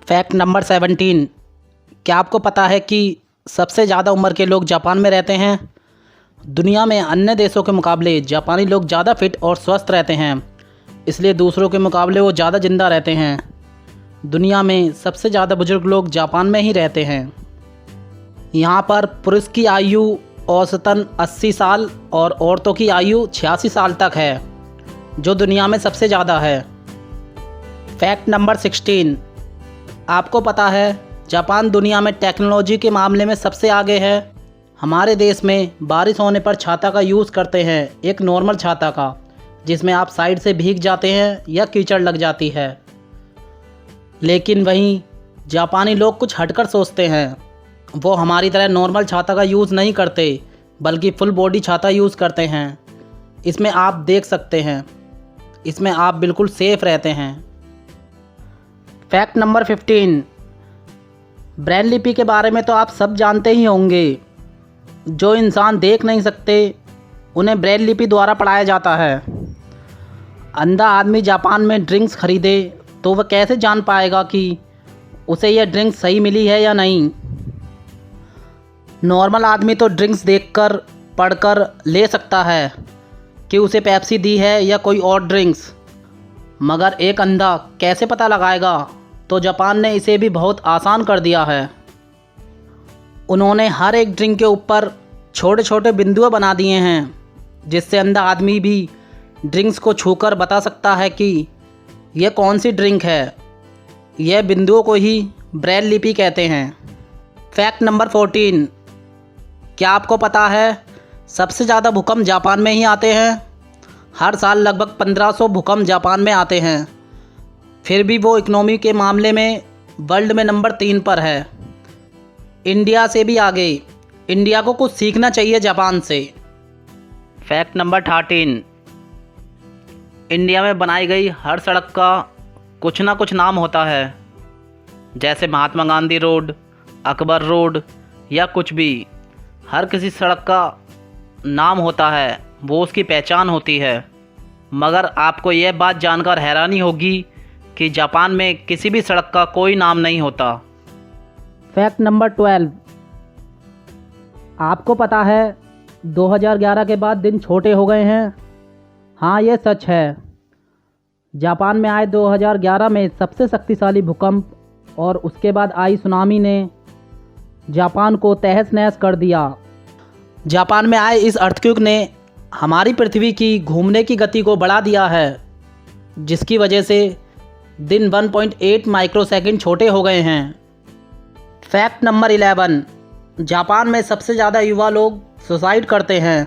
Fact number 17। क्या आपको पता है कि सबसे ज़्यादा उम्र के लोग जापान में रहते हैं? दुनिया में अन्य देशों के मुकाबले जापानी लोग ज़्यादा फिट और स्वस्थ रहते हैं, इसलिए दूसरों के मुकाबले वो ज़्यादा ज़िंदा रहते हैं। दुनिया में सबसे ज़्यादा बुजुर्ग लोग जापान में ही रहते हैं। यहाँ पर पुरुष की आयु औसतन 80 साल और औरतों की आयु 86 साल तक है, जो दुनिया में सबसे ज़्यादा है। Fact number 16। आपको पता है जापान दुनिया में टेक्नोलॉजी के मामले में सबसे आगे है। हमारे देश में बारिश होने पर छाता का यूज़ करते हैं, एक नॉर्मल छाता का, जिसमें आप साइड से भीग जाते हैं या कीचड़ लग जाती है। लेकिन वहीं जापानी लोग कुछ हटकर सोचते हैं। वो हमारी तरह नॉर्मल छाता का यूज़ नहीं करते, बल्कि फुल बॉडी छाता यूज़ करते हैं। इसमें आप देख सकते हैं, इसमें आप बिल्कुल सेफ़ रहते हैं। Fact number 15। ब्रेल लिपि के बारे में तो आप सब जानते ही होंगे। जो इंसान देख नहीं सकते उन्हें ब्रेल लिपि द्वारा पढ़ाया जाता है। अंधा आदमी जापान में ड्रिंक्स खरीदे तो वह कैसे जान पाएगा कि उसे यह ड्रिंक्स सही मिली है या नहीं? नॉर्मल आदमी तो ड्रिंक्स देखकर पढ़कर ले सकता है कि उसे पेप्सी दी है या कोई और ड्रिंक्स, मगर एक अंधा कैसे पता लगाएगा? तो जापान ने इसे भी बहुत आसान कर दिया है। उन्होंने हर एक ड्रिंक के ऊपर छोटे छोटे बिंदुएं बना दिए हैं, जिससे अंधा आदमी भी ड्रिंक्स को छूकर बता सकता है कि यह कौन सी ड्रिंक है। यह बिंदुओं को ही ब्रेल लिपि कहते हैं। Fact number 14। क्या आपको पता है सबसे ज़्यादा भूकंप जापान में ही आते हैं? हर साल लगभग 1500 भूकंप जापान में आते हैं। फिर भी वो इकोनॉमी के मामले में वर्ल्ड में नंबर 3 पर है, इंडिया से भी आगे। इंडिया को कुछ सीखना चाहिए जापान से। Fact number 13। इंडिया में बनाई गई हर सड़क का कुछ ना कुछ नाम होता है, जैसे महात्मा गांधी रोड, अकबर रोड या कुछ भी। हर किसी सड़क का नाम होता है, वो उसकी पहचान होती है। मगर आपको यह बात जानकर हैरानी होगी कि जापान में किसी भी सड़क का कोई नाम नहीं होता। Fact number 12। आपको पता है 2011 के बाद दिन छोटे हो गए हैं? हाँ, ये सच है। जापान में आए 2011 में सबसे शक्तिशाली भूकंप और उसके बाद आई सुनामी ने जापान को तहस नहस कर दिया। जापान में आए इस अर्थक्वेक ने हमारी पृथ्वी की घूमने की गति को बढ़ा दिया है, जिसकी वजह से दिन 1.8 माइक्रोसेकंड छोटे हो गए हैं। Fact number 11। जापान में सबसे ज़्यादा युवा लोग सुसाइड करते हैं।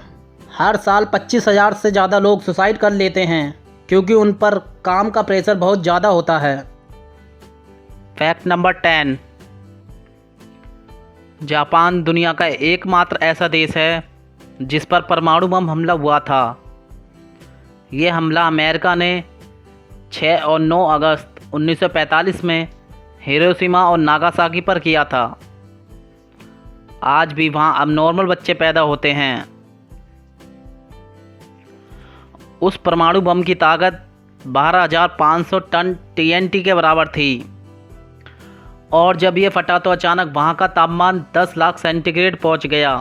हर साल 25,000 से ज़्यादा लोग सुसाइड कर लेते हैं, क्योंकि उन पर काम का प्रेशर बहुत ज़्यादा होता है। Fact number 10। जापान दुनिया का एकमात्र ऐसा देश है जिस पर परमाणु बम हमला हुआ था। यह हमला अमेरिका ने 6 और 9 अगस्त 1945 में हिरोशिमा और नागासाकी पर किया था। आज भी वहाँ अब नॉर्मल बच्चे पैदा होते हैं। उस परमाणु बम की ताकत 12,500 टन TNT के बराबर थी, और जब ये फटा तो अचानक वहाँ का तापमान 10 लाख सेंटीग्रेड पहुँच गया।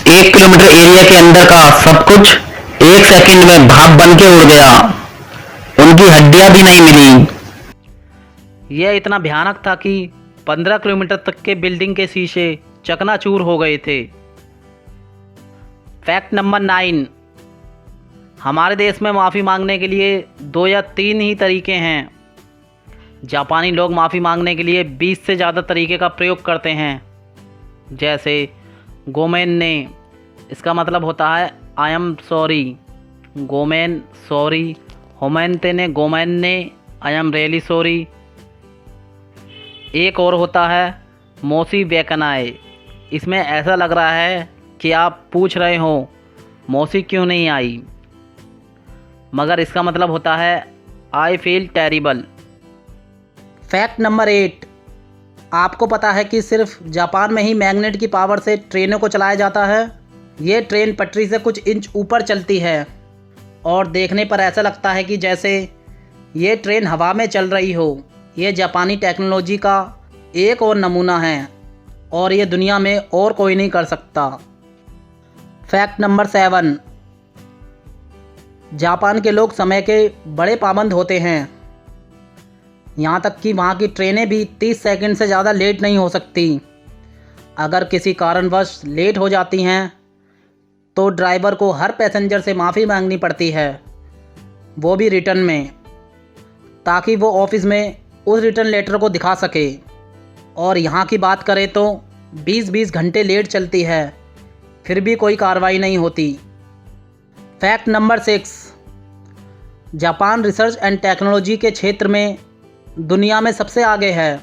1 किलोमीटर एरिया के अंदर का सब कुछ 1 सेकंड में भाप बन के उड़ गया। उनकी हड्डियां भी नहीं मिली। यह इतना भयानक था कि 15 किलोमीटर तक के बिल्डिंग के शीशे चकनाचूर हो गए थे। Fact number 9। हमारे देश में माफ़ी मांगने के लिए 2 या 3 ही तरीके हैं। जापानी लोग माफ़ी मांगने के लिए 20 से ज़्यादा तरीके का प्रयोग करते हैं, जैसे गोमेन ने, इसका मतलब होता है आई एम सॉरी। गोमेन सॉरी। होमेनते ने गोमेन ने, आई एम रियली सॉरी। एक और होता है मोसी बेकनाए। इसमें ऐसा लग रहा है कि आप पूछ रहे हो मौसी क्यों नहीं आई, मगर इसका मतलब होता है I feel terrible. Fact number 8। आपको पता है कि सिर्फ जापान में ही मैग्नेट की पावर से ट्रेनों को चलाया जाता है। ये ट्रेन पटरी से कुछ इंच ऊपर चलती है और देखने पर ऐसा लगता है कि जैसे ये ट्रेन हवा में चल रही हो। ये जापानी टेक्नोलॉजी का एक और नमूना है और ये दुनिया में और कोई नहीं कर सकता। फैक्ट नंबर 7, जापान के लोग समय के बड़े पाबंद होते हैं। यहाँ तक कि वहाँ की ट्रेनें भी 30 सेकंड से ज़्यादा लेट नहीं हो सकती। अगर किसी कारणवश लेट हो जाती हैं तो ड्राइवर को हर पैसेंजर से माफ़ी मांगनी पड़ती है, वो भी रिटर्न में, ताकि वो ऑफिस में उस रिटर्न लेटर को दिखा सके। और यहाँ की बात करें तो 20-20 घंटे लेट चलती है, फिर भी कोई कार्रवाई नहीं होती। Fact number 6, Japan research and technology के क्षेत्र में दुनिया में सबसे आगे है।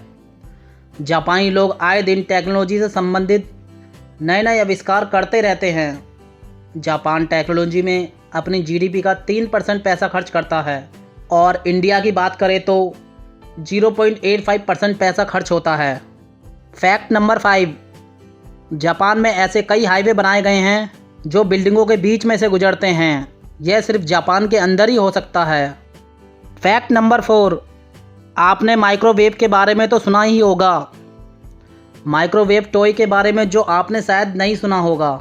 जापानी लोग आए दिन टेक्नोलॉजी से संबंधित नए नए आविष्कार करते रहते हैं। जापान टेक्नोलॉजी में अपनी जीडीपी का 3% पैसा खर्च करता है और इंडिया की बात करें तो 0.85% पैसा खर्च होता है। फैक्ट नंबर 5, जापान में ऐसे कई हाईवे बनाए गए हैं जो बिल्डिंगों के बीच में से गुजरते हैं। यह सिर्फ जापान के अंदर ही हो सकता है। फैक्ट नंबर 4, आपने माइक्रोवेव के बारे में तो सुना ही होगा। माइक्रोवेव टॉय के बारे में जो आपने शायद नहीं सुना होगा।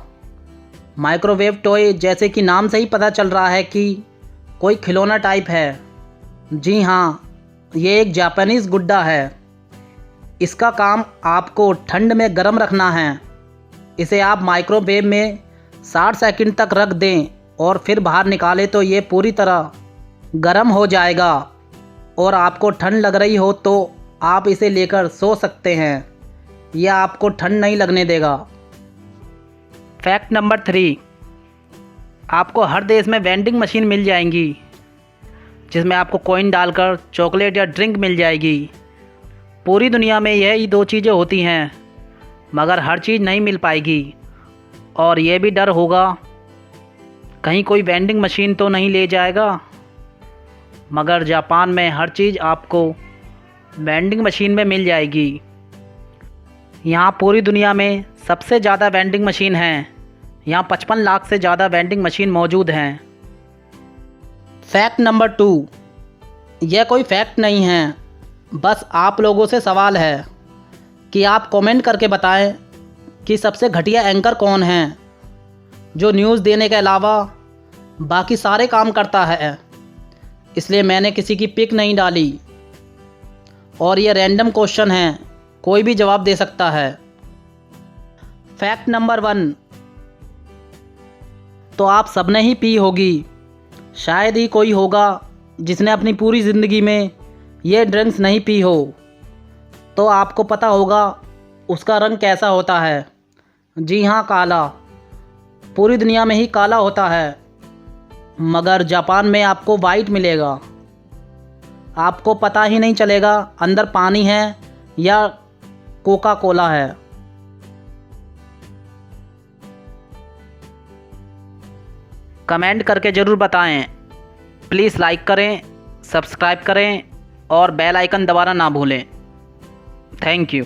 माइक्रोवेव टॉय जैसे कि नाम से ही पता चल रहा है कि कोई खिलौना टाइप है। जी हाँ, ये एक जापानीज़ गुड्डा है। इसका काम आपको ठंड में गर्म रखना है। इसे आप माइक्रोवेव में 60 सेकंड तक रख दें और फिर बाहर निकालें तो ये पूरी तरह गर्म हो जाएगा और आपको ठंड लग रही हो तो आप इसे लेकर सो सकते हैं। यह आपको ठंड नहीं लगने देगा। फैक्ट नंबर 3, आपको हर देश में वेंडिंग मशीन मिल जाएंगी जिसमें आपको कॉइन डालकर चॉकलेट या ड्रिंक मिल जाएगी। पूरी दुनिया में यही 2 चीज़ें होती हैं, मगर हर चीज़ नहीं मिल पाएगी। और ये भी डर होगा कहीं कोई वेंडिंग मशीन तो नहीं ले जाएगा, मगर जापान में हर चीज़ आपको वेंडिंग मशीन में मिल जाएगी। यहाँ पूरी दुनिया में सबसे ज़्यादा वेंडिंग मशीन हैं। यहाँ 55 लाख से ज़्यादा वेंडिंग मशीन मौजूद हैं। फैक्ट नंबर 2, यह कोई फैक्ट नहीं है, बस आप लोगों से सवाल है कि आप कमेंट करके बताएं कि सबसे घटिया एंकर कौन है जो न्यूज़ देने के अलावा बाकी सारे काम करता है। इसलिए मैंने किसी की पिक नहीं डाली और ये रैंडम क्वेश्चन है, कोई भी जवाब दे सकता है। फैक्ट नंबर 1, तो आप सबने ही पी होगी। शायद ही कोई होगा जिसने अपनी पूरी ज़िंदगी में ये ड्रिंक्स नहीं पी हो, तो आपको पता होगा उसका रंग कैसा होता है। जी हाँ, काला। पूरी दुनिया में ही काला होता है, मगर जापान में आपको वाइट मिलेगा। आपको पता ही नहीं चलेगा अंदर पानी है या कोका कोला है। कमेंट करके ज़रूर बताएं। प्लीज़ लाइक करें, सब्सक्राइब करें और बेल आइकन दबाना ना भूलें। Thank you.